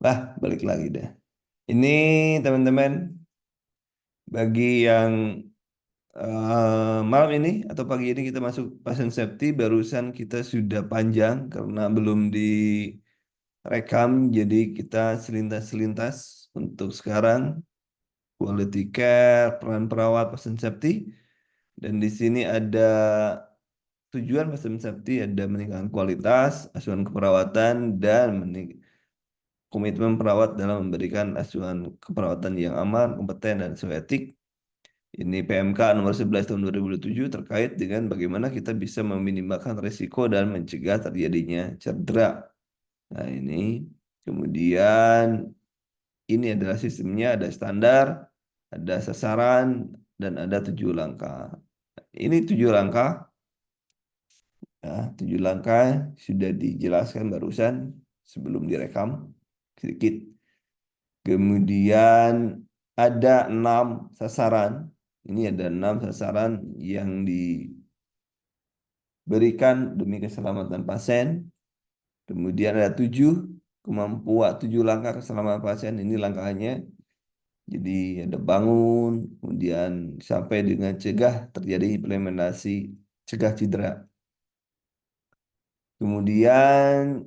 Balik lagi deh. Ini teman-teman, bagi yang malam ini atau pagi ini kita masuk pasien safety, barusan kita sudah panjang karena belum direkam, jadi kita selintas-selintas untuk sekarang. Quality care, peran perawat pasien safety, dan di sini ada tujuan pasien safety, ada meningkatkan kualitas asuhan keperawatan dan komitmen perawat dalam memberikan asuhan keperawatan yang aman, kompeten, dan sesuai etik. Ini PMK nomor 11 tahun 2007 terkait dengan bagaimana kita bisa meminimalkan risiko dan mencegah terjadinya cedera. Nah, ini kemudian ini adalah sistemnya, ada standar, ada sasaran, dan ada 7 langkah. Ini 7 langkah, ya, 7 langkah sudah dijelaskan barusan sebelum direkam sedikit. Kemudian ada 6 sasaran. Ini ada 6 sasaran yang diberikan demi keselamatan pasien. Kemudian ada 7 langkah keselamatan pasien. Ini langkahnya. Jadi ada bangun, kemudian sampai dengan cegah terjadi implementasi cegah cedera. Kemudian,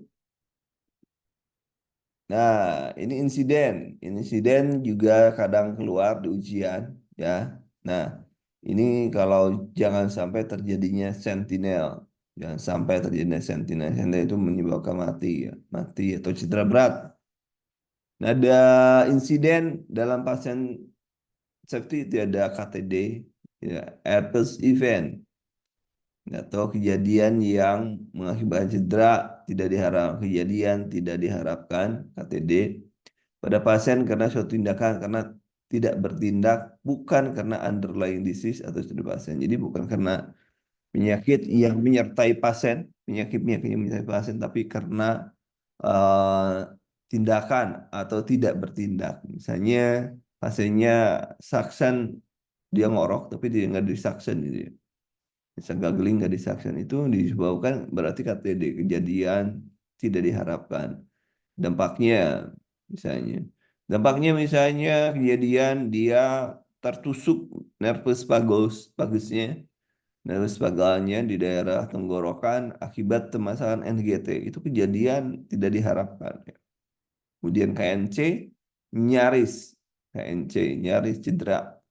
nah, ini insiden. Insiden juga kadang keluar di ujian, ya. Nah, ini kalau jangan sampai terjadinya sentinel. Jangan sampai terjadinya sentinel. Sentinel itu menyebabkan mati, ya. Mati atau cedera berat. Nah, ada insiden dalam pasien safety itu ada KTD, ya, adverse event, atau kejadian yang mengakibatkan cedera tidak diharapkan KTD pada pasien karena suatu tindakan karena tidak bertindak, bukan karena underlying disease atau studi pasien. Jadi bukan karena penyakit yang menyertai pasien, penyakit-penyakit yang menyertai pasien, tapi karena eh, tindakan atau tidak bertindak. Misalnya pasiennya saksen, dia ngorok tapi dia nggak disaksen gitu ya. Misal gageling nggak disaksen, itu disebabkan berarti KTD, kejadian tidak diharapkan. Dampaknya misalnya, dampaknya misalnya kejadian dia tertusuk nervus vagusnya, nervus vagalnya di daerah tenggorokan akibat permasalahan NGT. Itu kejadian tidak diharapkan. Kemudian KNC nyaris, KNC nyaris cedera.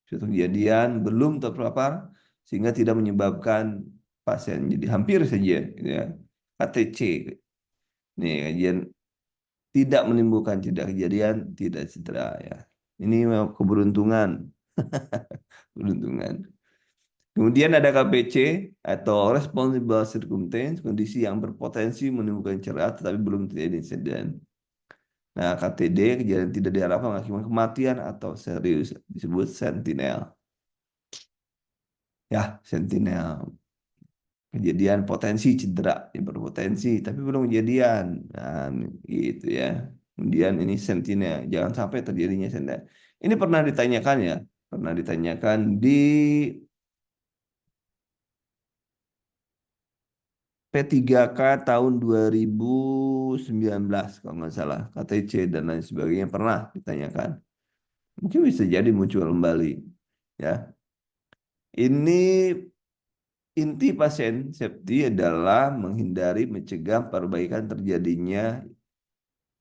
Suatu kejadian belum terpapar sehingga tidak menyebabkan pasien jadi hampir saja, gitu ya. KTC, nih kejadian tidak menimbulkan cedera, kejadian tidak cedera, ya. Ini memang keberuntungan, keberuntungan. Kemudian ada KPC atau responsible circumstance, kondisi yang berpotensi menimbulkan cedera tetapi belum terjadi insiden. Nah, KTD, kejadian tidak diharapkan mengakibatkan kematian atau serius, disebut sentinel. Ya, sentinel. Kejadian potensi cedera, yang berpotensi, tapi belum kejadian. Nah, gitu ya. Kemudian ini sentinel, jangan sampai terjadinya sentinel. Ini pernah ditanyakan, ya, pernah ditanyakan di P3K tahun 2019 kalau nggak salah, KTC dan lain sebagainya pernah ditanyakan. Mungkin bisa jadi muncul kembali, ya. Ini inti pasien safety adalah menghindari, mencegah, perbaikan terjadinya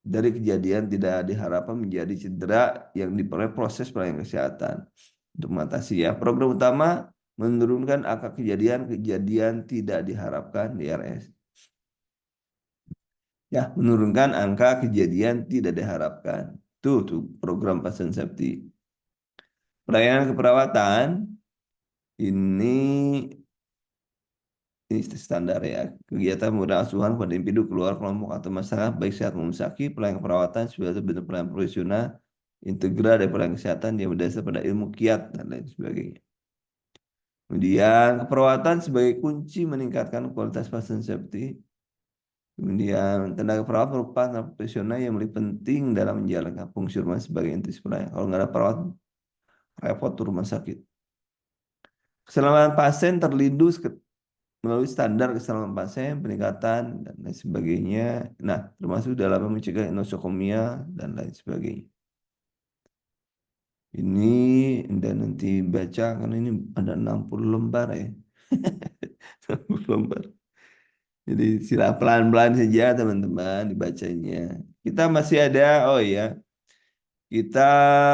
dari kejadian tidak diharapkan menjadi cedera yang diperoleh proses pelayanan kesehatan. Untuk mengatasi, ya, program utama menurunkan angka kejadian tidak diharapkan DRS. Ya, menurunkan angka kejadian tidak diharapkan. Tuh program pasien safety. Pelayanan keperawatan ini ini standar, ya. Kegiatan memberikan asuhan pada individu, keluar kelompok atau masyarakat baik sehat maupun sakit. Pelayanan perawatan sebagai bentuk pelayanan profesional integral dari pelayanan kesehatan yang berdasar pada ilmu kiat dan lain sebagainya. Kemudian keperawatan sebagai kunci meningkatkan kualitas pasien safety. Kemudian tenaga perawat merupakan tenaga profesional yang lebih penting dalam menjalankan fungsi rumah sebagai intis pelayanan. Kalau nggak ada perawat, repot tuh rumah sakit. Keselamatan pasien terlindung melalui standar keselamatan pasien, peningkatan dan lain sebagainya. Nah, termasuk dalam mencegah nosokomia dan lain sebagainya. Ini dan nanti baca karena ini ada 60 lembar ya. 60 lembar. Jadi sila pelan-pelan saja teman-teman dibacanya. Kita masih ada, oh ya, kita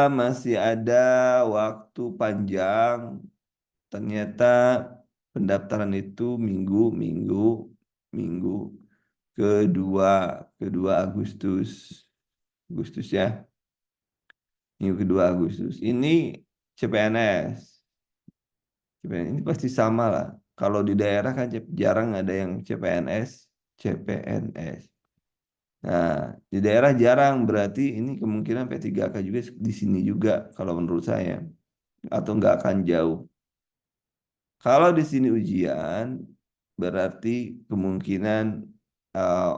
masih ada waktu panjang. Ternyata pendaftaran itu minggu kedua, kedua Agustus, Agustus ya, minggu kedua Agustus. Ini CPNS, CPNS ini pasti sama lah. Kalau di daerah kan jarang ada yang CPNS, CPNS. Nah, di daerah jarang berarti ini kemungkinan P3K juga di sini juga kalau menurut saya atau nggak akan jauh. Kalau di sini ujian berarti kemungkinan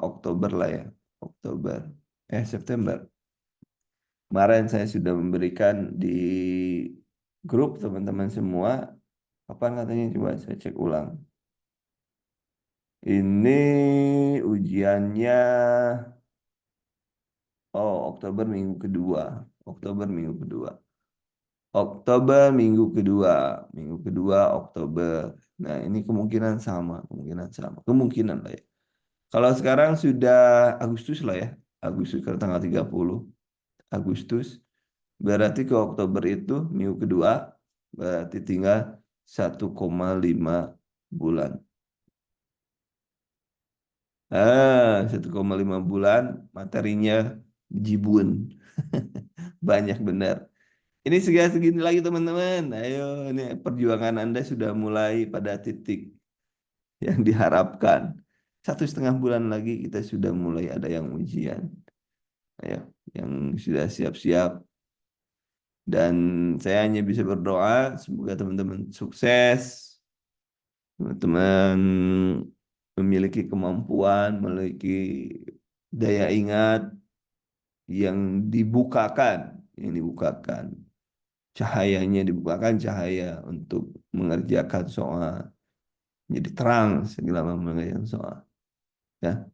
Oktober lah ya, Oktober, September. Kemarin saya sudah memberikan di grup teman-teman semua. Apa katanya coba saya cek ulang. Ini ujiannya Oktober minggu kedua. Oktober minggu kedua. Oktober minggu kedua Oktober. Nah, ini kemungkinan sama, kemungkinan sama, kemungkinan lah ya. Kalau sekarang sudah Agustus lah ya, Agustus ke tanggal 30 Agustus, berarti ke Oktober itu minggu kedua, berarti tinggal 1,5 bulan. 1,5 bulan materinya jibun. Banyak benar. Ini segini lagi teman-teman. Ayo, ini perjuangan Anda sudah mulai pada titik yang diharapkan. 1,5 bulan lagi kita sudah mulai ada yang ujian. Ayo, yang sudah siap-siap. Dan saya hanya bisa berdoa, semoga teman-teman sukses. Teman-teman memiliki kemampuan, memiliki daya ingat yang dibukakan, yang dibukakan. Cahayanya dibukakan cahaya untuk mengerjakan soal. Jadi terang segala mengerjakan soal. Ya,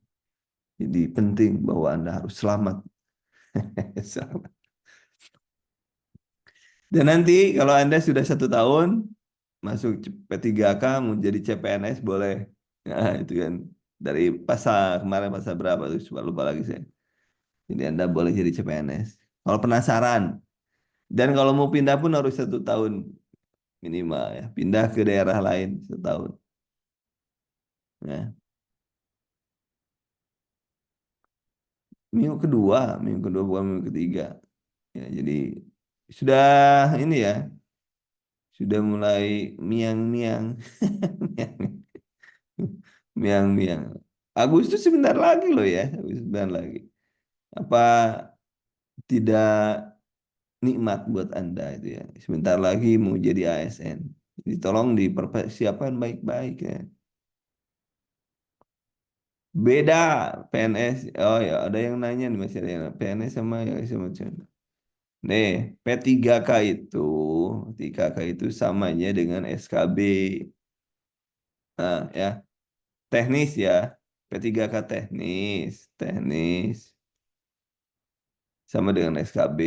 jadi penting bahwa Anda harus selamat. Selamat. Dan nanti kalau Anda sudah 1 tahun masuk P3K mau jadi CPNS boleh. Nah, itu kan dari pasal kemarin pasal berapa tuh lupa lupa lagi saya. Jadi Anda boleh jadi CPNS. Kalau penasaran dan kalau mau pindah pun harus 1 tahun minimal ya. Pindah ke daerah lain 1 tahun. Ya. Minggu kedua bukan minggu ketiga. Ya, jadi sudah ini ya, sudah mulai miang-miang. Miang-miang. Agustus sebentar lagi loh ya, Agustus sebentar lagi. Apa tidak nikmat buat Anda itu ya. Sebentar lagi mau jadi ASN. Jadi tolong dipersiapkan baik-baik ya. Beda PNS. Oh ya, ada yang nanya nih masih ada yang PNS sama ya sama nih, P3K itu, P3K itu samanya dengan SKB. Nah, ya, teknis ya. P3K teknis, teknis sama dengan SKB.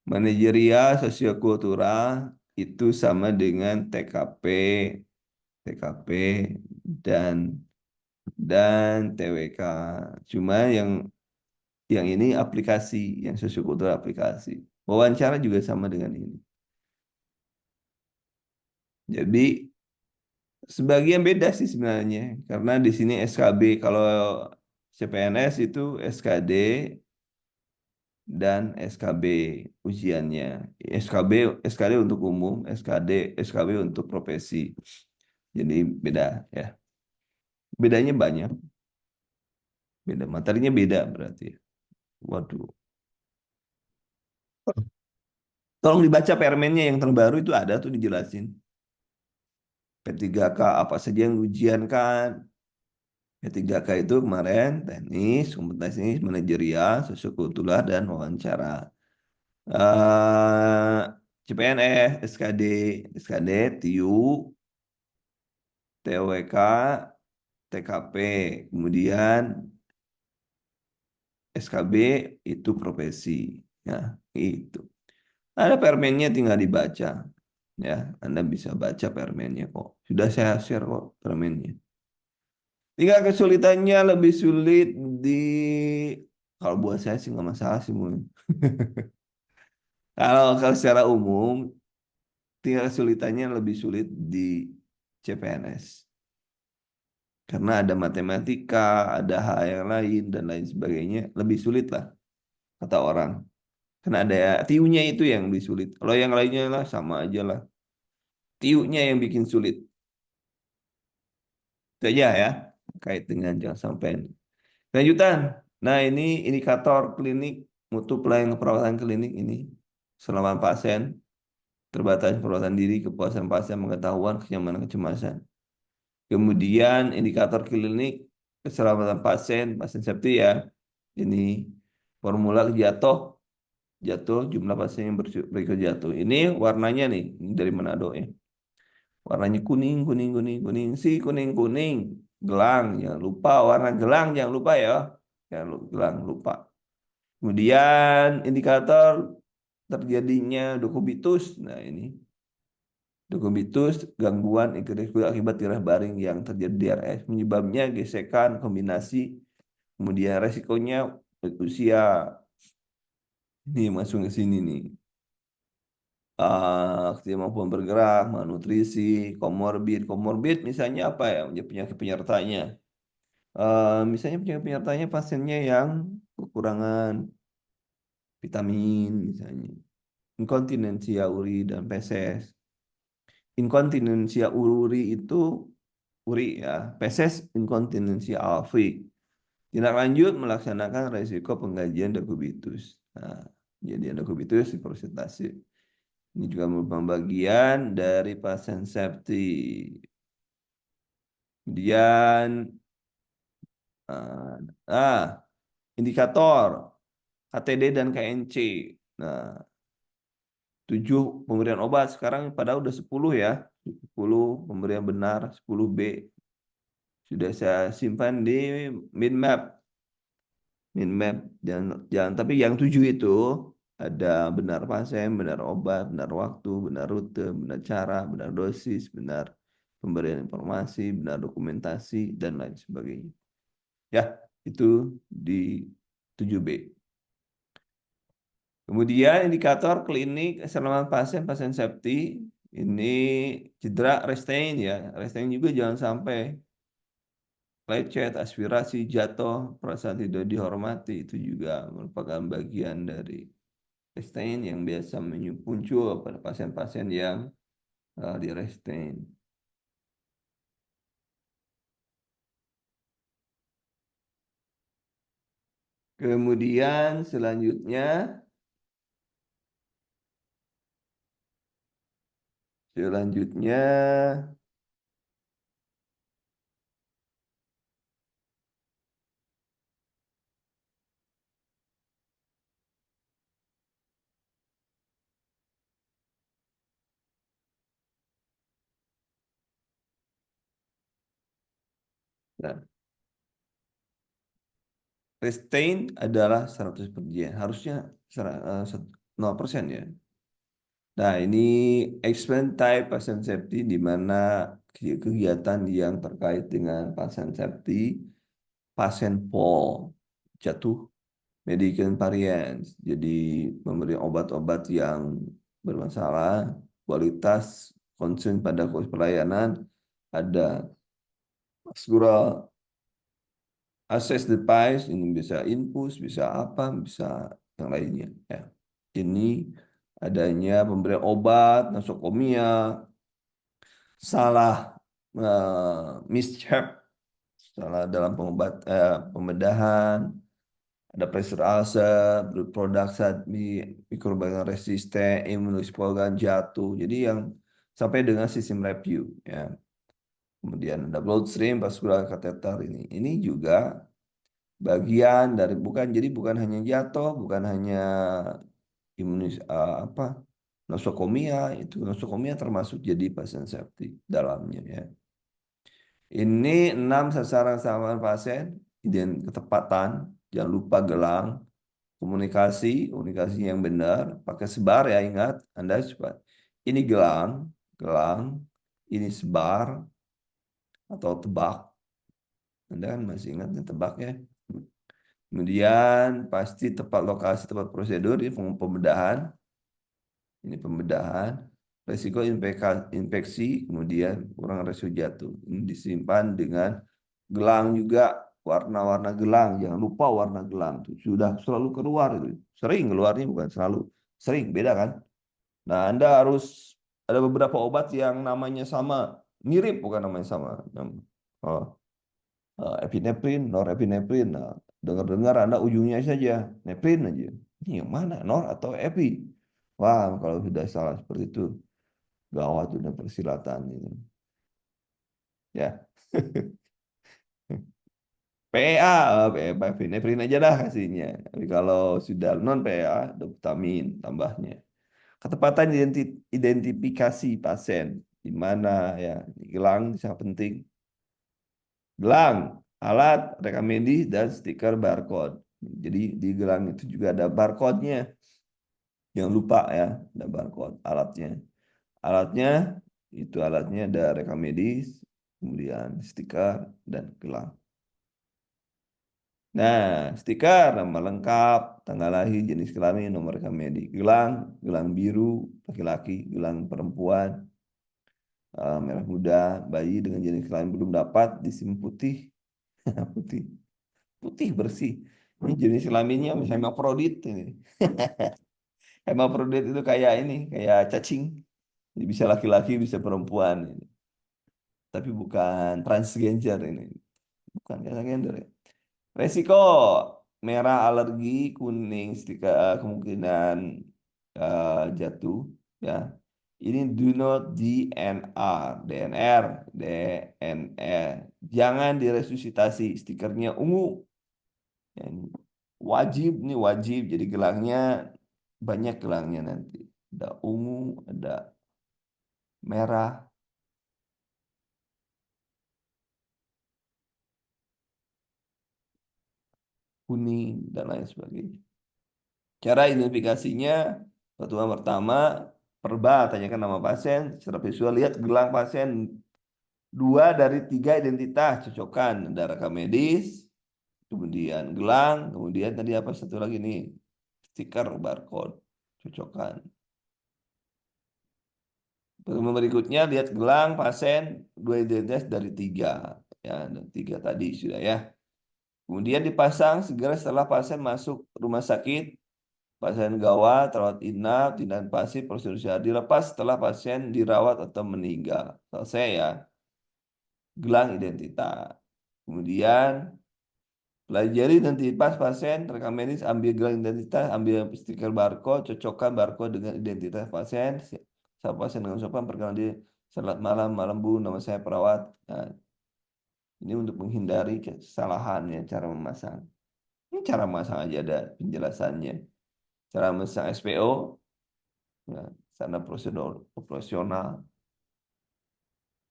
Manajerial sosiokultural itu sama dengan TKP, TKP dan TWK. Cuma yang ini aplikasi, yang sosiokultural aplikasi. Wawancara juga sama dengan ini. Jadi sebagian beda sih sebenarnya, karena di sini SKB kalau CPNS itu SKD dan SKB ujiannya. SKD untuk umum, SKB untuk profesi. Jadi beda ya. Bedanya banyak. Beda materinya beda berarti. Waduh. Tolong dibaca permennya yang terbaru itu ada tuh dijelasin. P3K apa saja yang diujiankan. P3K itu kemarin teknis, kompetensi manajerial, sosiokultural, dan wawancara. CPNS, SKD, TIU, TOWK, TKP, kemudian SKB itu profesi. Ya, itu. Ada permennya tinggal dibaca. Ya, Anda bisa baca permennya kok. Sudah saya share kok permennya. Tinggal kesulitannya lebih sulit di kalau buat saya sih nggak masalah sih mungkin. Kalau secara umum tinggal kesulitannya lebih sulit di CPNS karena ada matematika, ada hal yang lain dan lain sebagainya lebih sulit lah kata orang. Karena ada tiunya itu yang lebih sulit. Kalau yang lainnya lah sama aja lah. Tiunya yang bikin sulit. Itu aja ya kait dengan jangan sampai. Lanjutan. Nah, ini indikator klinik mutu pelayanan perawatan klinik ini selama pasien terbatas perawatan diri, kepuasan pasien, pengetahuan, kenyamanan, kecemasan. Kemudian indikator klinik keselamatan pasien, pasien safety ya. Ini formula jatuh, jatuh jumlah pasien yang berisiko jatuh. Ini warnanya nih, ini dari Manado ya. Warnanya kuning, kuning, kuning, kuning. Si kuning, kuning. Gelang, jangan lupa. Warna gelang, jangan lupa ya. Gelang, lupa. Kemudian indikator terjadinya dokubitus. Nah ini. Dokubitus, gangguan akibat tirah baring yang terjadi di RS. Penyebabnya gesekan, kombinasi. Kemudian resikonya usia. Ini masuk ke sini nih. Kemampuan bergerak, malnutrisi, komorbid. Komorbid misalnya apa ya? Penyakit penyertanya. Misalnya penyakit penyertanya pasiennya yang kekurangan vitamin misalnya. Inkontinensia uri dan feses. Inkontinensia uri itu uri ya. Feses inkontinensia alvi. Tindak lanjut melaksanakan resiko pengkajian dekubitus. Nah, jadi dekubitus di prosentase. Ini juga merupakan bagian dari pasien safety. Kemudian ah, ah, indikator HTD dan KNC. Nah, 7 pemberian obat sekarang padahal udah 10 ya. 10 pemberian benar, 10B. Sudah saya simpan di min map. Min map jangan tapi yang 7 itu ada benar pasien, benar obat, benar waktu, benar rute, benar cara, benar dosis, benar pemberian informasi, benar dokumentasi dan lain sebagainya. Ya, itu di 7B. Kemudian indikator klinik keselamatan pasien, pasien safety ini cedera, restrain ya. Restrain juga jangan sampai lecet, aspirasi, jatuh, perasaan tidak dihormati itu juga merupakan bagian dari restrain yang biasa muncul pada pasien-pasien yang di restrain. Kemudian selanjutnya nah, restrain adalah 100%. Harusnya 0% ya. Nah, ini explain type patient safety di mana kegiatan yang terkait dengan patient safety, pasien fall, jatuh, medication variance, jadi memberi obat-obat yang bermasalah, kualitas, concern pada kualitas pelayanan, ada prosedural access device, ini bisa infus, bisa apa, bisa yang lainnya. Ya. Ini adanya pemberian obat, nosokomia, salah misstep, salah dalam pembedahan, ada pressure ulcer, blood product saat mikrobial resisten, imunohistokan jatuh. Jadi yang sampai dengan sistem review ya. Kemudian ada bloodstream vascular catheter ini. Ini juga bagian dari bukan hanya jatuh, bukan hanya apa nosokomia itu nosokomia termasuk jadi pasien safety dalamnya ya. Ini 6 sasaran sasaran pasien, ketepatan, jangan lupa gelang, komunikasi yang benar, pakai sebar ya ingat, Anda cepat. Ini gelang, gelang, ini sebar atau tebak, Anda kan masih ingat ya, tebak ya. Kemudian pasti tepat lokasi, tepat prosedur, ini pembedahan, ini pembedahan, resiko infeksi, kemudian kurang resiko jatuh. Ini disimpan dengan gelang juga, warna-warna gelang, jangan lupa warna gelang tuh sudah selalu keluar itu. Sering keluarnya bukan selalu, sering beda kan? Nah, Anda harus ada beberapa obat yang namanya sama, mirip bukan namanya sama. Oh, epinefrin, norepinefrin. Nah, dengar-dengar Anda ujungnya saja neprin aja. Ini yang mana, nor atau epi? Wah, kalau sudah salah seperti itu, gawat sudah persilatan ini. Ya. PA, epinefrin aja dah kasihnya. Tapi kalau sudah non PA, doptamin tambahnya. Ketepatan identifikasi pasien di mana ya, gelang sangat penting. Gelang, alat, rekam medis dan stiker barcode. Jadi di gelang itu juga ada barcode-nya. Jangan lupa ya, ada barcode alatnya. Alatnya itu alatnya ada rekam medis, kemudian stiker dan gelang. Nah, stiker nama lengkap, tanggal lahir, jenis kelamin, nomor rekam medis. Gelang, gelang biru laki-laki, gelang perempuan merah muda, bayi dengan jenis kelamin belum dapat, disim putih, putih, putih bersih. Ini jenis kelaminnya misalnya hermafrodit ini. Hermafrodit itu kayak ini, kayak cacing. Jadi bisa laki-laki, bisa perempuan ini. Tapi bukan transgender ini. Bukan transgender ya. Resiko merah alergi, kuning kemungkinan jatuh ya. Ini do not DNR, DNR, DNR. Jangan diresusitasi, stikernya ungu. Ya, ini wajib nih wajib. Jadi gelangnya banyak gelangnya nanti. Ada ungu, ada merah, kuning dan lain sebagainya. Cara identifikasinya, pertama, perba, tanyakan nama pasien, secara visual lihat gelang pasien, 2 dari 3 identitas, cocokkan, ada rekam medis, kemudian gelang, kemudian tadi apa satu lagi nih, stiker barcode, cocokkan. Berikutnya lihat gelang pasien, 2 identitas dari 3, ya, dan 3 tadi sudah ya. Kemudian dipasang segera setelah pasien masuk rumah sakit. Pasien gawat, rawat inap, tindakan pasif, prosedur sehat dilepas setelah pasien dirawat atau meninggal. Selesai ya, gelang identitas. Kemudian pelajari identitas pasien, rekam medis, ambil gelang identitas, ambil stiker barcode, cocokkan barcode dengan identitas pasien. Saat pasien dengan sopan perkenalan diri, selamat malam, malam Bu, nama saya perawat. Nah, ini untuk menghindari kesalahan ya cara memasang. Ini cara memasang aja ada penjelasannya. Cara memasang SPO, ya, sana prosedur operasional.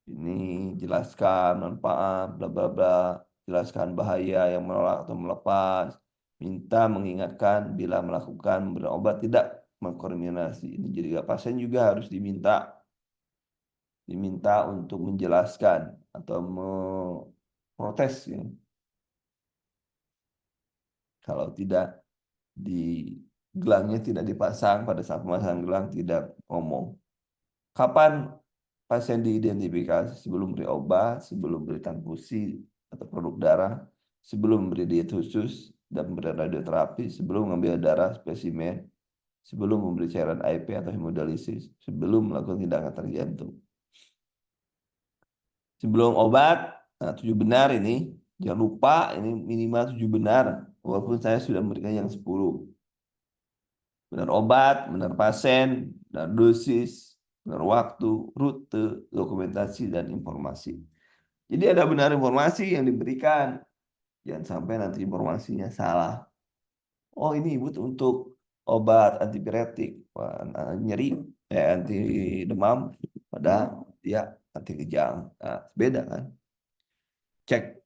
Ini jelaskan manfaat, bla bla bla, jelaskan bahaya yang menolak atau melepas, minta mengingatkan bila melakukan memberi obat tidak mengkoordinasi. Ini jadi pasien juga harus diminta untuk menjelaskan atau memprotes ya. Kalau tidak di gelangnya tidak dipasang pada saat pemasangan gelang tidak ngomong. Kapan pasien diidentifikasi? Sebelum beri obat, sebelum beri transfusi atau produk darah, sebelum beri diet khusus dan memberi radioterapi, sebelum mengambil darah spesimen, sebelum memberi cairan IV atau hemodialisis, sebelum melakukan tindakan tergantung. Sebelum obat, nah 7 benar ini, jangan lupa ini minimal 7 benar, walaupun saya sudah memberikan yang 10. Benar obat, benar pasien, benar dosis, benar waktu, rute, dokumentasi, dan informasi. Jadi ada benar informasi yang diberikan. Jangan sampai nanti informasinya salah. Oh ini ibu untuk obat antipiretik, nyeri, anti demam, padahal dia anti kejang. Nah, beda kan? cek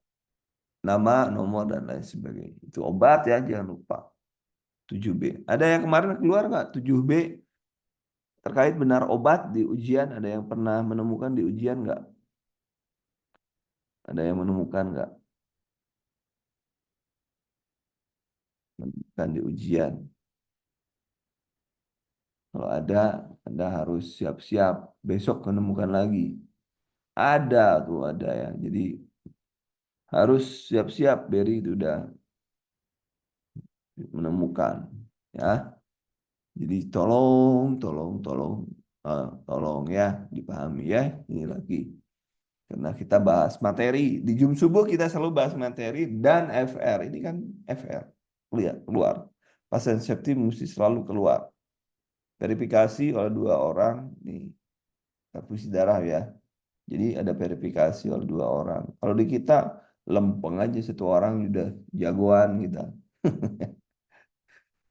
nama, nomor, dan lain sebagainya. Itu obat ya, jangan lupa. 7B. Ada yang kemarin keluar nggak? 7B terkait benar obat di ujian. Ada yang pernah menemukan di ujian nggak? Ada yang menemukan nggak? Menemukan di ujian. Kalau ada, Anda harus siap-siap. Besok menemukan lagi. Ada tuh, ada ya. Jadi harus siap-siap. Berry itu udah menemukan. Ya. Jadi tolong ya dipahami ya. Ini lagi. Karena kita bahas materi. Di Jum Subuh kita selalu bahas materi dan FR. Ini kan FR. Lihat, keluar. Pasien septi mesti selalu keluar. Verifikasi oleh 2 orang. Nih, transfusi darah ya. Jadi ada verifikasi oleh 2 orang. Kalau di kita, lempeng aja 1 orang udah jagoan kita.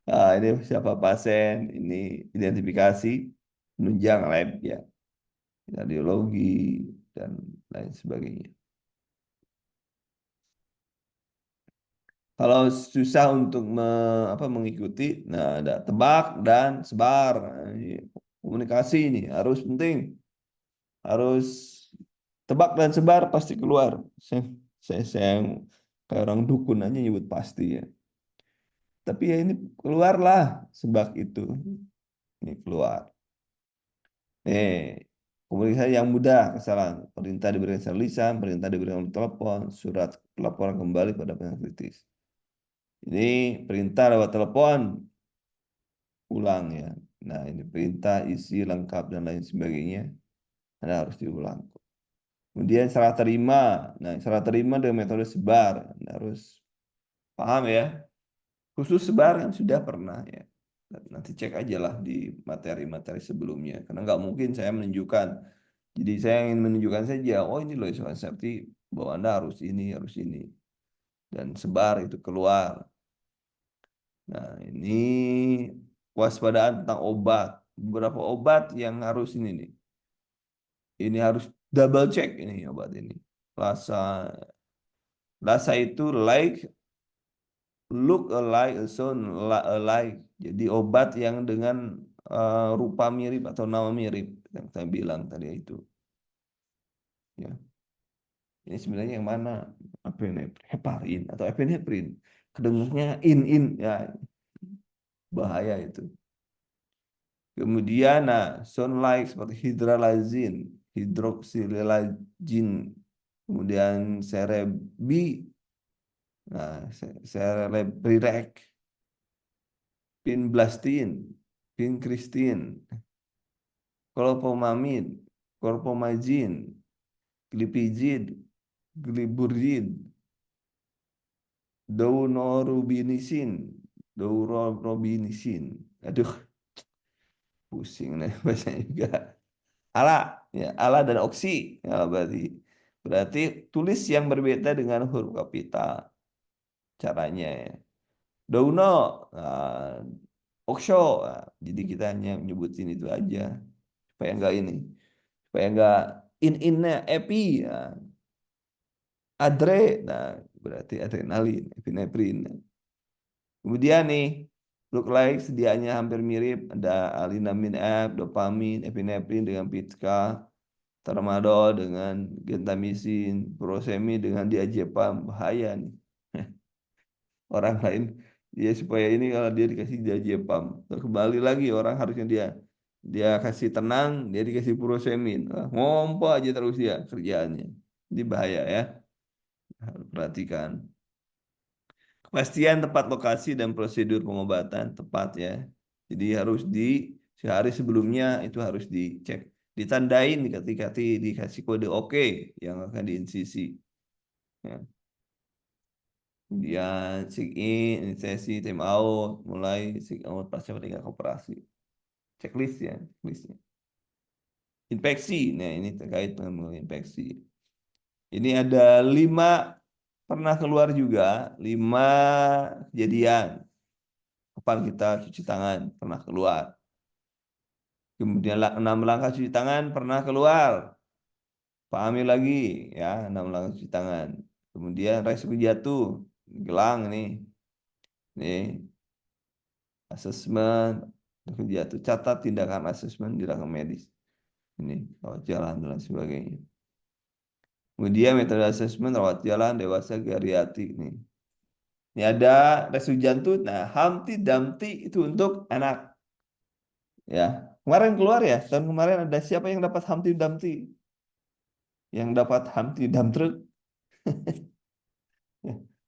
Nah, ini siapa pasien, ini identifikasi, menunjang lab ya, radiologi, dan lain sebagainya. Kalau susah untuk mengikuti, nah ada tebak dan sebar. Nah, ini komunikasi ini harus penting, harus tebak dan sebar pasti keluar. Saya yang kayak orang dukun aja nyebut pasti ya. Tapi ya ini keluarlah sebab itu, ini keluar. Komunikasi yang mudah, kesalahan. Perintah diberikan secara lisan, perintah diberikan oleh telepon, surat laporan kembali pada penyakit kritis. Ini perintah lewat telepon, ulang ya. Nah, ini perintah, isi, lengkap, dan lain sebagainya. Anda harus diulang. Kemudian serah terima. Nah, serah terima dengan metode sebar. Anda harus paham ya. Khusus sebar kan sudah pernah ya. Nanti cek aja lah di materi-materi sebelumnya. Karena nggak mungkin saya menunjukkan. Jadi saya ingin menunjukkan saja, oh ini loh isoman safety, bahwa Anda harus ini, harus ini. Dan sebar itu keluar. Nah, ini waspadaan tentang obat. Beberapa obat yang harus ini nih. Ini harus double check ini obat ini. Lasa, lasa itu like, look alike, sound alike. Jadi obat yang dengan rupa mirip atau nama mirip yang saya bilang tadi itu. Ya. Ini sebenarnya yang mana? Heparin atau epinephrine. Kedengarannya in ya, bahaya itu. Kemudian nah, sunlight seperti hydralazin, hidroksililazin, kemudian serebi, nah serebrirek, pinblastin, pincristin, chlorphomamine, chlorphomazine, glipizid, gliburgin, daunorubinisin, daurorobinisin. Aduh, pusing nih bahasanya juga. Ala, ya, ala dan oksi. Ya, berarti tulis yang berbeda dengan huruf kapital caranya ya. Dauno, nah, oksho. Nah, jadi kita hanya menyebutin itu aja supaya enggak ini, supaya enggak innya epi, nah, adre, nah berarti adrenalin, epinefrin. Kemudian nih, look like sedianya hampir mirip, ada alinamin F, dopamin, epinefrin dengan pizka, tramadol dengan gentamisin, furosemid dengan diazepam. Bahaya nih. Orang lain dia supaya ini kalau dia dikasih diazepam, terus kembali lagi orang harusnya dia dia kasih tenang, dia dikasih furosemid. Wah, ngompo aja terus dia kerjaannya. Ini bahaya ya. Harus perhatikan. Kepastian tempat lokasi dan prosedur pengobatan tepat ya. Jadi harus sehari sebelumnya itu harus dicek, ditandain ketika dikasih kode oke yang akan diinsisi. Ya. Kemudian check in, sesi, time out, mulai check out pasca meninggal operasi. Checklist ya, checklistnya. Infeksi, nah ini terkait dengan infeksi. Ini ada 5 pernah keluar juga, 5 kejadian kapan kita cuci tangan pernah keluar. Kemudian 6 langkah cuci tangan pernah keluar. Pahami lagi ya, 6 langkah cuci tangan. Kemudian resiko jatuh, gelang nih asesmen, resiko jatuh, catat tindakan asesmen di rekam medis. Ini rawat jalan dan lain sebagainya. Kemudian metode asesmen rawat jalan dewasa geriatrik nih. Ini ada resiko jantung. Nah, Humpty Dumpty itu untuk anak. Ya, kemarin keluar ya. Tahun kemarin ada siapa yang dapat Humpty Dumpty? Yang dapat Humpty Dumpty.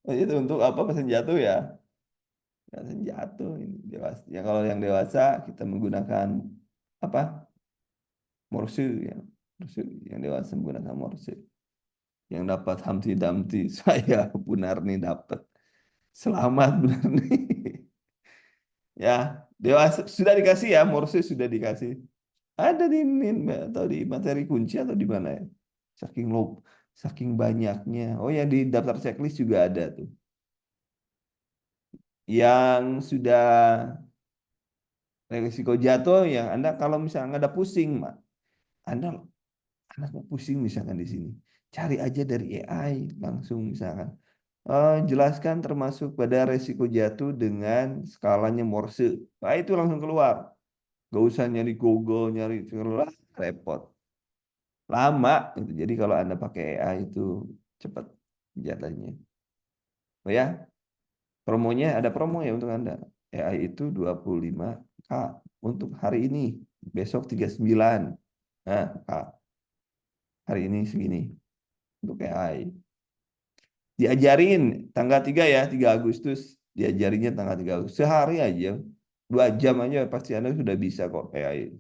Itu untuk apa? Pasien jatuh ya. Pasien jatuh ini dewasa. Ya kalau yang dewasa kita menggunakan apa? Morse ya. Morse yang dewasa menggunakan morse. Yang dapat Humpty Dumpty saya benar nih dapat. Selamat benar nih. Ya, dewasa sudah dikasih ya, Morse sudah dikasih. Ada di atau di materi kunci atau di mana ya? Saking lo, saking banyaknya. Oh ya di daftar checklist juga ada tuh. Yang sudah resiko jatuh, yang Anda kalau misalnya ada pusing, Mak, Anda anaknya pusing misalkan di sini, cari aja dari AI langsung misalkan. Jelaskan termasuk pada resiko jatuh dengan skalanya Morse. Nah, itu langsung keluar. Gak usah nyari Google, nyari keluar, repot. Lama gitu. Jadi kalau Anda pakai AI itu cepat jalannya. Oh ya, promonya ada promo ya untuk Anda. AI itu 25K untuk hari ini. Besok 39. Nah, Kak, hari ini segini untuk AI. Diajarin tanggal 3 ya, 3 Agustus. Diajarinnya tanggal 3 Agustus. Sehari aja. 2 jam aja pasti Anda sudah bisa kok AI.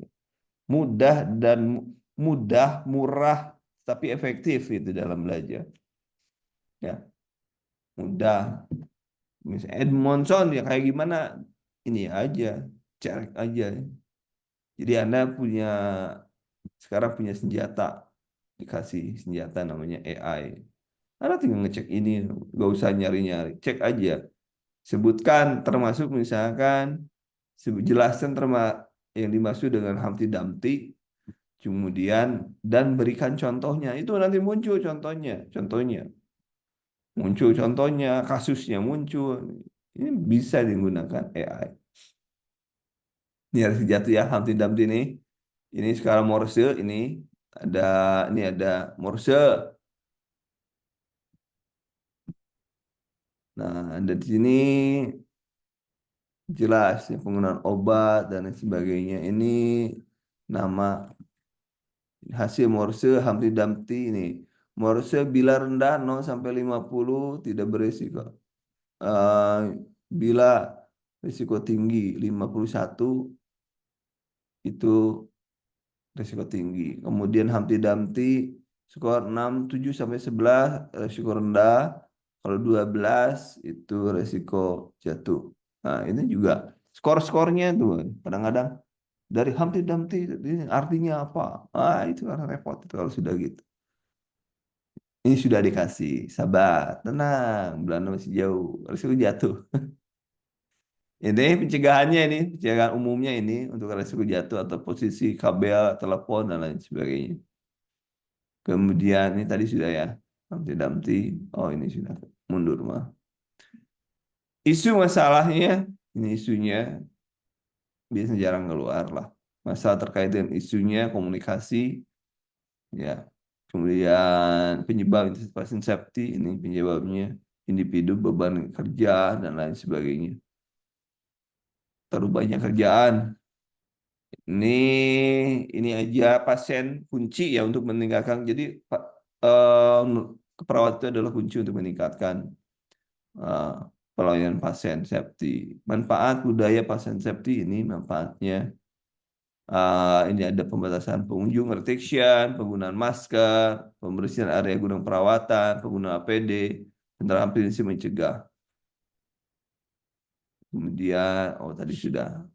Mudah dan mudah, murah, tapi efektif itu dalam belajar. Ya, mudah. Misalnya Edmondson ya kayak gimana? Ini aja, cek aja. Jadi Anda punya sekarang punya senjata, dikasih senjata namanya AI. Anda tinggal ngecek ini, gak usah nyari-nyari, cek aja. Sebutkan termasuk misalkan jelaskan yang dimaksud dengan Humpty Dumpty, kemudian dan berikan contohnya. Itu nanti muncul contohnya muncul contohnya, kasusnya muncul. Ini bisa digunakan AI. Ini harus jatuh ya Humpty Dumpty ini. Ini skala Morse ada ada Morse. Nah, ada di sini jelas ya penggunaan obat dan lain sebagainya. Ini nama hasil Morse Humpty Dumpty ini. Morse bila rendah 0 sampai 50 tidak berisiko. Eh, Bila risiko tinggi 51 itu risiko tinggi. Kemudian Humpty Dumpty skor 6 7 sampai 11 risiko rendah. Kalau 12 itu risiko jatuh. Nah, ini juga skor-skornya tuh kadang-kadang dari Humpty Dumpty ini artinya apa? Ah, itu karena repot itu kalau sudah gitu. Ini sudah dikasih, sabar, tenang, Belanda masih jauh, risiko jatuh. Ini pencegahannya pencegahan umumnya ini untuk resiko jatuh atau posisi kabel, telepon dan lain sebagainya. Kemudian ini tadi sudah ya, Humpty Dumpty. Oh ini sudah mundur mah. Isu masalahnya, ini isunya biasanya jarang keluar lah. Masalah terkait dengan isunya komunikasi, ya. Kemudian penyebab pasien safety ini penyebabnya individu beban kerja dan lain sebagainya. Terlalu banyak kerjaan. Ini ini aja pasien kunci ya untuk meningkatkan. Jadi eh, keperawat itu adalah kunci untuk meningkatkan eh, pelayanan pasien safety. Manfaat budaya pasien safety ini manfaatnya ini ada pembatasan pengunjung, restriction, penggunaan masker, pembersihan area gudang perawatan, penggunaan APD, penerapan prinsip mencegah. Kemudian, oh tadi sudah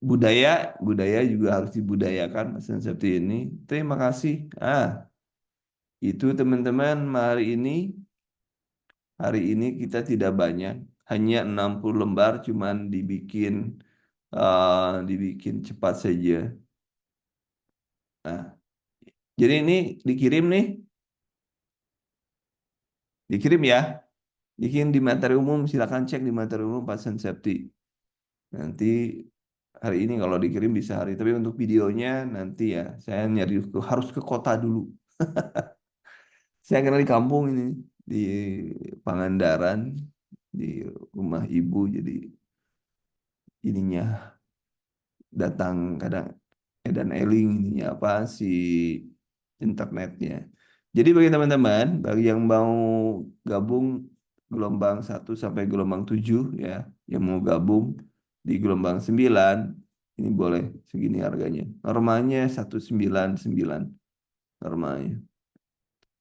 budaya, budaya juga harus dibudayakan pasien seperti ini. Terima kasih. Itu teman-teman hari ini kita tidak banyak, hanya 60 lembar, cuman dibikin cepat saja. Nah, jadi ini dikirim nih. Dikirim ya. Dikirim di materi umum, silakan cek di materi umum pasien safety. Nanti hari ini kalau dikirim bisa hari, tapi untuk videonya nanti ya, saya nyari harus ke kota dulu. Saya kena di kampung ini, di Pangandaran, di rumah ibu, jadi ininya datang kadang Edan Eling ininya apa si internetnya. Jadi bagi teman-teman, bagi yang mau gabung gelombang 1 sampai gelombang 7 ya, yang mau gabung di gelombang 9 ini boleh segini harganya. Normalnya 199 normalnya.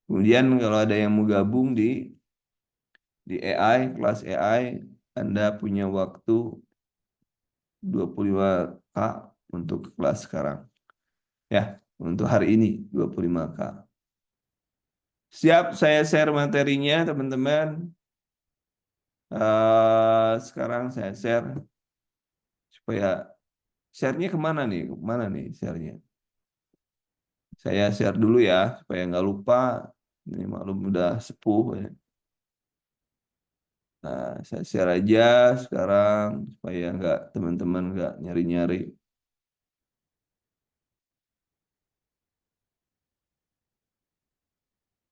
Kemudian kalau ada yang mau gabung di AI, kelas AI, Anda punya waktu 25K untuk kelas sekarang. Ya, untuk hari ini 25K. Siap, saya share materinya, teman-teman. Sekarang saya share supaya share-nya kemana nih? Kemana nih share-nya? Saya share dulu ya, supaya nggak lupa. Ini maklum udah sepuh ya. Nah, saya share aja sekarang supaya nggak teman-teman nggak nyari-nyari.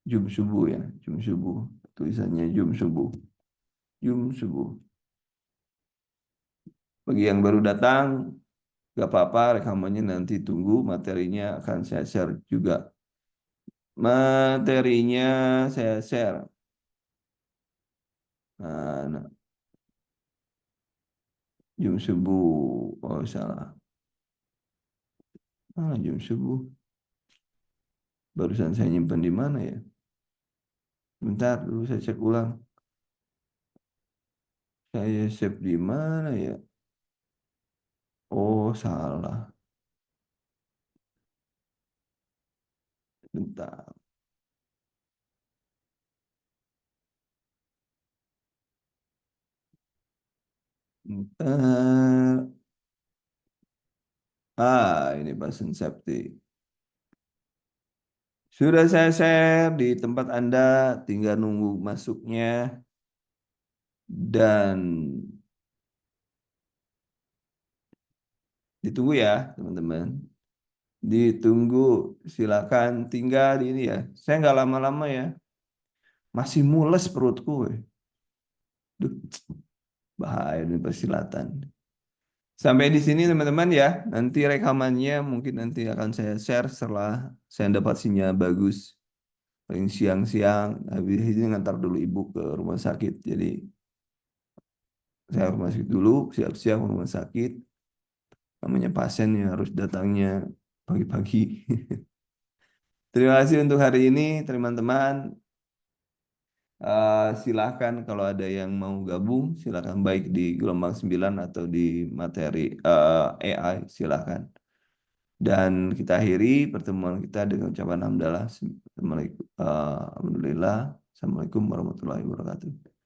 Jum subuh ya, jum subuh. Tulisannya jum subuh. Jum subuh. Bagi yang baru datang, gak apa-apa, rekamannya nanti tunggu, materinya akan saya share juga. Materinya saya share. Nah, jam subuh. Oh, salah. Jam subuh. Barusan saya nyimpan di mana ya? Bentar, dulu saya cek ulang. Saya save di mana ya? Oh, salah. Bentar. Bentar. Ini pasien safety. Sudah saya share di tempat Anda, tinggal nunggu masuknya dan ditunggu ya, teman-teman. Ditunggu, silakan tinggal di ini ya. Saya nggak lama-lama ya. Masih mules perutku. Duh, bahaya nih persilatan. Sampai di sini teman-teman ya. Nanti rekamannya mungkin nanti akan saya share setelah saya dapat sinyal bagus. Paling siang-siang. Habis ini ngantar dulu ibu ke rumah sakit. Jadi saya ke rumah sakit dulu, siap-siap ke rumah sakit. Namanya pasien yang harus datangnya pagi-pagi. Terima kasih untuk hari ini teman-teman. Silahkan kalau ada yang mau gabung, silahkan baik di gelombang 9 atau di materi AI, silahkan. Dan kita akhiri pertemuan kita dengan ucapan hamdalah. Alhamdulillah. Assalamualaikum warahmatullahi wabarakatuh.